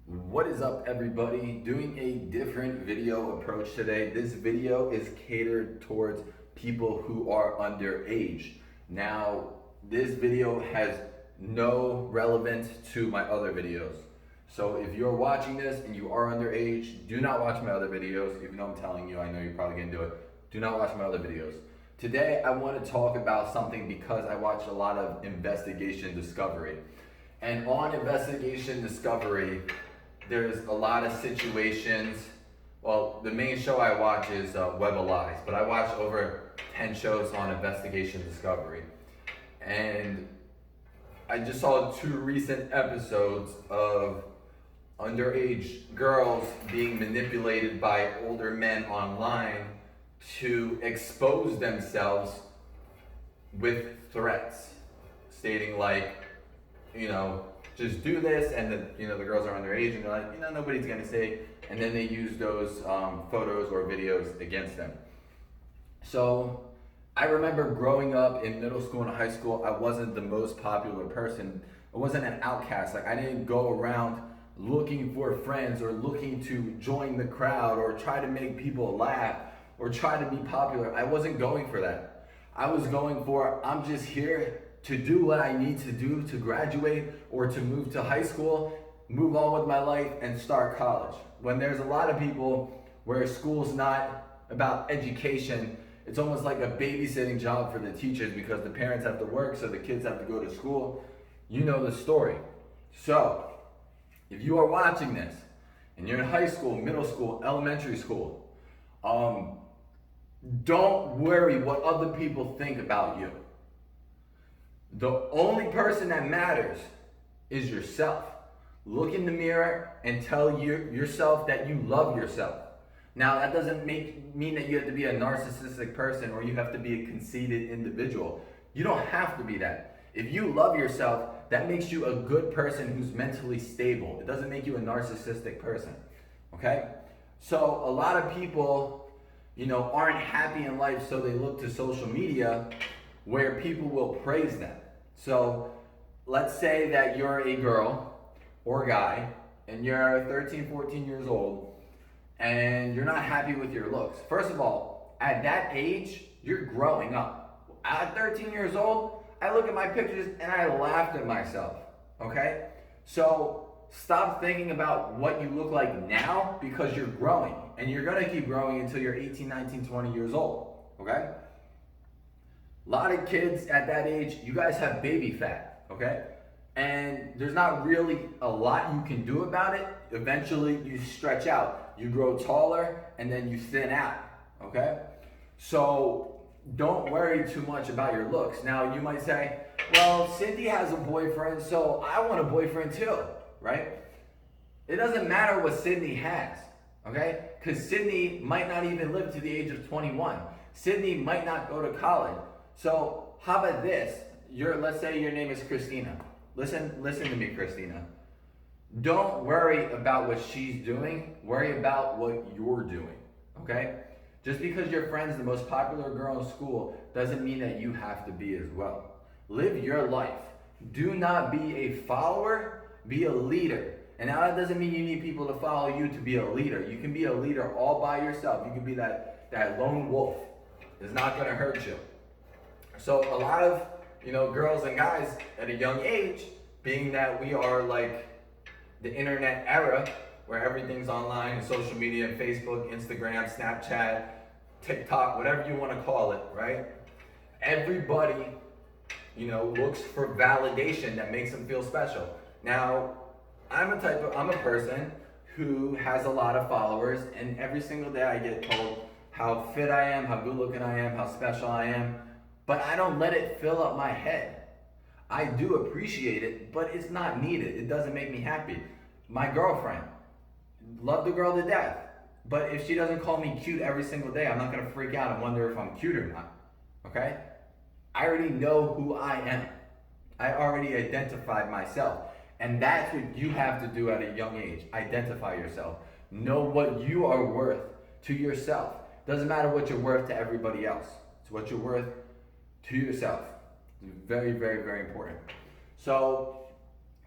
What is up, everybody? Doing a different video approach today. This video is catered towards people who are underage. Now, this video has no relevance to my other videos. So if you're watching this and you are underage, do not watch my other videos. Even though I'm telling you, I know you're probably gonna do it. Do not watch my other videos. Today, I want to talk about something because I watch a lot of Investigation Discovery. And on Investigation Discovery, there's a lot of situations. Well, the main show I watch is Web of Lies, but I watch over 10 shows on Investigation Discovery. And I just saw 2 recent episodes of underage girls being manipulated by older men online to expose themselves with threats, stating like, just do this, and the girls are underage, and they're like, nobody's gonna say, and then they use those photos or videos against them. So I remember growing up in middle school and high school, I wasn't the most popular person. I wasn't an outcast. Like, I didn't go around looking for friends or looking to join the crowd or try to make people laugh or try to be popular. I wasn't going for that. I was going for, I'm just here to do what I need to do to graduate or to move to high school, move on with my life, and start college. When there's a lot of people where school's not about education, it's almost like a babysitting job for the teachers because the parents have to work, so the kids have to go to school. You know the story. So, if you are watching this, and you're in high school, middle school, elementary school, don't worry what other people think about you. The only person that matters is yourself. Look in the mirror and tell yourself that you love yourself. Now, that doesn't mean that you have to be a narcissistic person or you have to be a conceited individual. You don't have to be that. If you love yourself, that makes you a good person who's mentally stable. It doesn't make you a narcissistic person, okay? So a lot of people, aren't happy in life, so they look to social media where people will praise them. So let's say that you're a girl or guy and you're 13, 14 years old and you're not happy with your looks. First of all, at that age, you're growing up. At 13 years old, I look at my pictures and I laughed at myself, okay? So stop thinking about what you look like now because you're growing and you're gonna keep growing until you're 18, 19, 20 years old, okay? A lot of kids at that age, you guys have baby fat, okay? And there's not really a lot you can do about it. Eventually, you stretch out. You grow taller, and then you thin out, okay? So don't worry too much about your looks. Now, you might say, well, Cindy has a boyfriend, so I want a boyfriend too, right? It doesn't matter what Sydney has, okay? Because Sydney might not even live to the age of 21. Sydney might not go to college. So how about this? Let's say your name is Christina. Listen to me, Christina. Don't worry about what she's doing. Worry about what you're doing, okay? Just because your friend's the most popular girl in school doesn't mean that you have to be as well. Live your life. Do not be a follower, be a leader. And now that doesn't mean you need people to follow you to be a leader. You can be a leader all by yourself. You can be that lone wolf. It's not gonna hurt you. So a lot of, girls and guys at a young age, being that we are like the internet era where everything's online, social media, Facebook, Instagram, Snapchat, TikTok, whatever you want to call it, right? Everybody, looks for validation that makes them feel special. Now, I'm a person who has a lot of followers, and every single day I get told how fit I am, how good looking I am, how special I am. But I don't let it fill up my head. I do appreciate it, but it's not needed. It doesn't make me happy. My girlfriend, love the girl to death. But if she doesn't call me cute every single day, I'm not gonna freak out and wonder if I'm cute or not, okay? I already know who I am. I already identified myself. And that's what you have to do at a young age. Identify yourself. Know what you are worth to yourself. Doesn't matter what you're worth to everybody else. It's what you're worth to yourself. Very, very, very important. So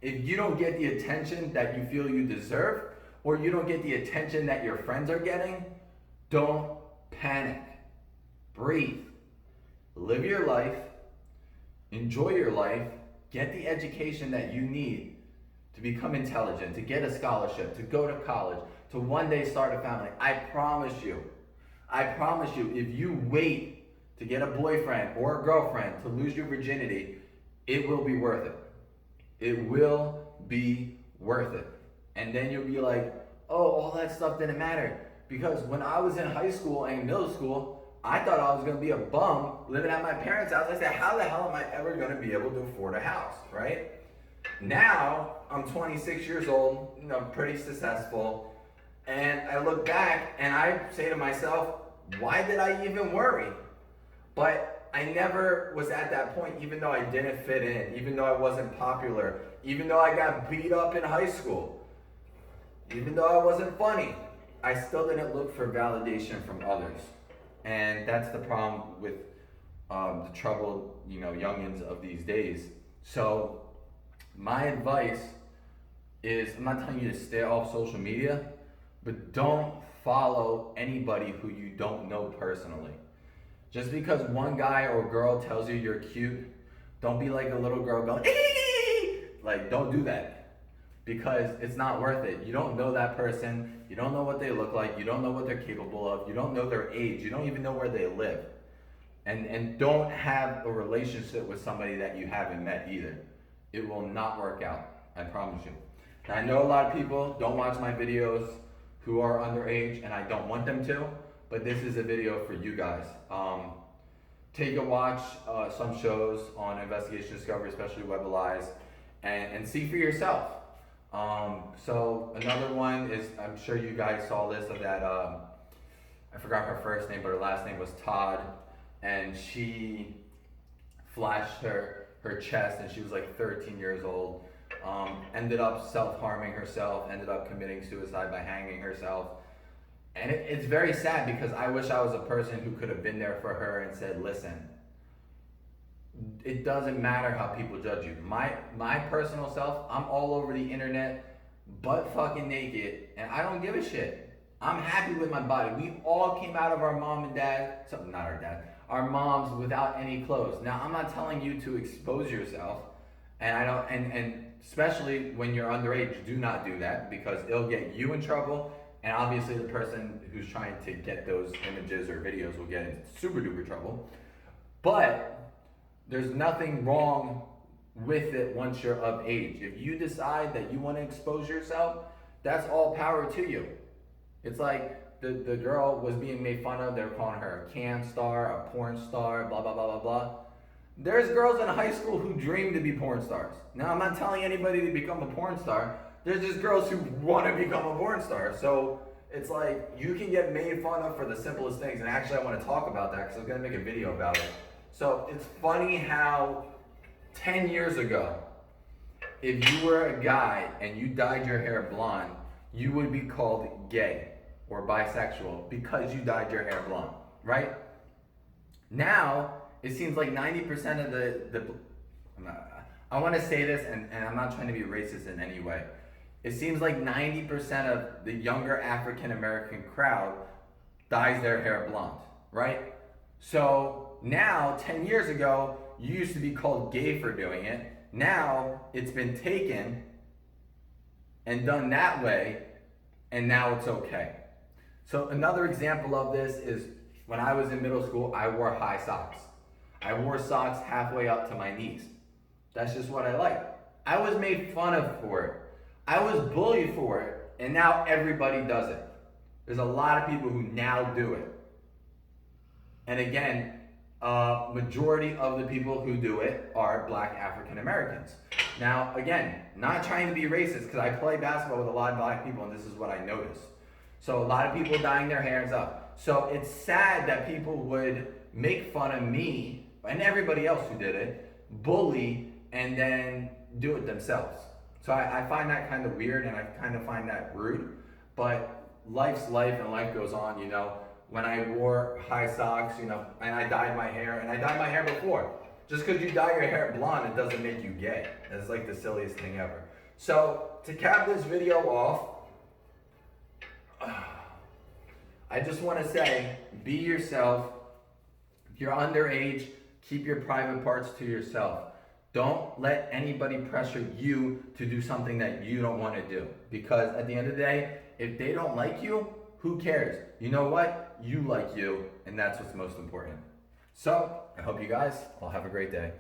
if you don't get the attention that you feel you deserve, or you don't get the attention that your friends are getting, don't panic. Breathe. Live your life. Enjoy your life. Get the education that you need to become intelligent, to get a scholarship, to go to college, to one day start a family. I promise you, if you wait to get a boyfriend or a girlfriend to lose your virginity, it will be worth it. It will be worth it. And then you'll be like, oh, all that stuff didn't matter. Because when I was in high school and middle school, I thought I was going to be a bum living at my parents' house. I said, how the hell am I ever going to be able to afford a house, right? Now, I'm 26 years old, pretty successful. And I look back and I say to myself, why did I even worry? But I never was at that point, even though I didn't fit in, even though I wasn't popular, even though I got beat up in high school, even though I wasn't funny, I still didn't look for validation from others. And that's the problem with the troubled, youngins of these days. So my advice is, I'm not telling you to stay off social media, but don't follow anybody who you don't know personally. Just because one guy or girl tells you you're cute, don't be like a little girl going, ee! Like, don't do that. Because it's not worth it. You don't know that person. You don't know what they look like. You don't know what they're capable of. You don't know their age. You don't even know where they live. And don't have a relationship with somebody that you haven't met either. It will not work out. I promise you. Now, I know a lot of people don't watch my videos who are underage, and I don't want them to, but this is a video for you guys. Take a watch some shows on Investigation Discovery, especially Web of Lies, and see for yourself. So another one is, I'm sure you guys saw this, of that, I forgot her first name, but her last name was Todd, and she flashed her chest, and she was like 13 years old, ended up self-harming herself, ended up committing suicide by hanging herself. And it's very sad, because I wish I was a person who could have been there for her and said, listen, it doesn't matter how people judge you. My personal self, I'm all over the internet, butt fucking naked, and I don't give a shit. I'm happy with my body. We all came out of our mom and dad, not our dad, our moms without any clothes. Now, I'm not telling you to expose yourself, and especially when you're underage, do not do that, because it'll get you in trouble, and obviously the person who's trying to get those images or videos will get in super duper trouble. But there's nothing wrong with it once you're of age. If you decide that you want to expose yourself, that's all power to you. It's like the girl was being made fun of. They were calling her a cam star, a porn star, blah, blah, blah, blah, blah. There's girls in high school who dream to be porn stars. Now, I'm not telling anybody to become a porn star. There's just girls who want to become a porn star. So it's like, you can get made fun of for the simplest things. And actually, I want to talk about that, because I was going to make a video about it. So it's funny how 10 years ago, if you were a guy and you dyed your hair blonde, you would be called gay or bisexual because you dyed your hair blonde, right? Now, it seems like 90% of I want to say this, and I'm not trying to be racist in any way. It seems like 90% of the younger African American crowd dyes their hair blonde, right? So now, 10 years ago, you used to be called gay for doing it. Now, it's been taken and done that way, and now it's okay. So another example of this is, when I was in middle school, I wore high socks. I wore socks halfway up to my knees. That's just what I like. I was made fun of for it. I was bullied for it, and now everybody does it. There's a lot of people who now do it. And again, majority of the people who do it are Black African Americans. Now, again, not trying to be racist, because I play basketball with a lot of Black people, and this is what I noticed. So a lot of people dyeing their hairs up. So it's sad that people would make fun of me and everybody else who did it, bully, and then do it themselves. So I find that kind of weird, and I kind of find that rude. But life's life, and life goes on, When I wore high socks, and I dyed my hair, and I dyed my hair before. Just because you dye your hair blonde, it doesn't make you gay. That's like the silliest thing ever. So to cap this video off, I just want to say, be yourself. If you're underage, keep your private parts to yourself. Don't let anybody pressure you to do something that you don't want to do. Because at the end of the day, if they don't like you, who cares? You know what? You like you, and that's what's most important. So, I hope you guys all have a great day.